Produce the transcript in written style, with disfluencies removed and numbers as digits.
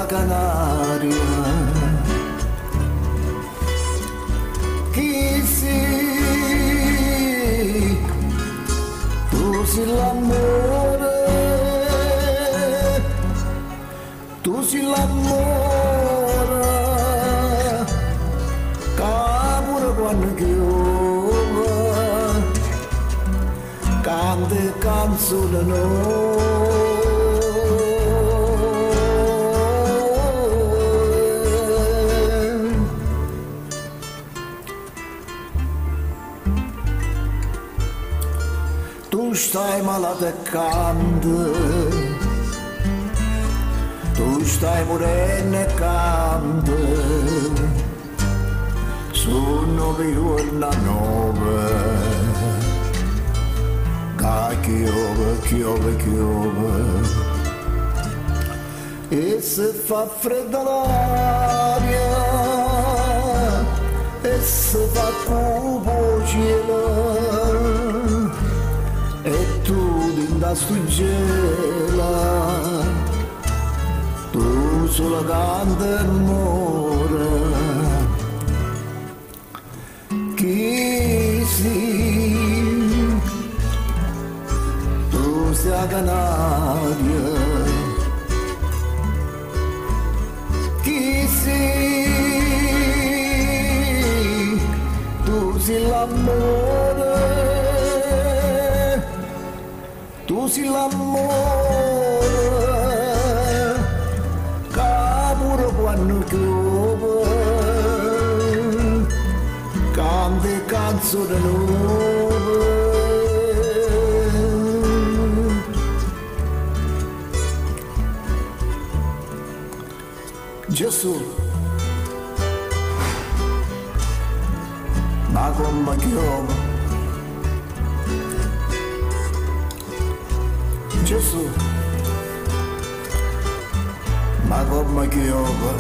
canaria. Chi sei? Tu sei l'amore, tu sei l'amore, capura quando chiova, cante canzone noi. Tu stai malata e canta, tu stai morendo e canta, sono giorni nuove, che chiove, e se fa fredda l'aria, e se fa cupo cielo, e tu dinda stuggela, tu solo canta amore. Chi sei? Tu sei a canaria. Chi sei? Tu sei l'amore. Tu sei l'amore, capura quando chiove, cante canzone nuove. Gesù, ma come chiove. Gesù, ma come chiove.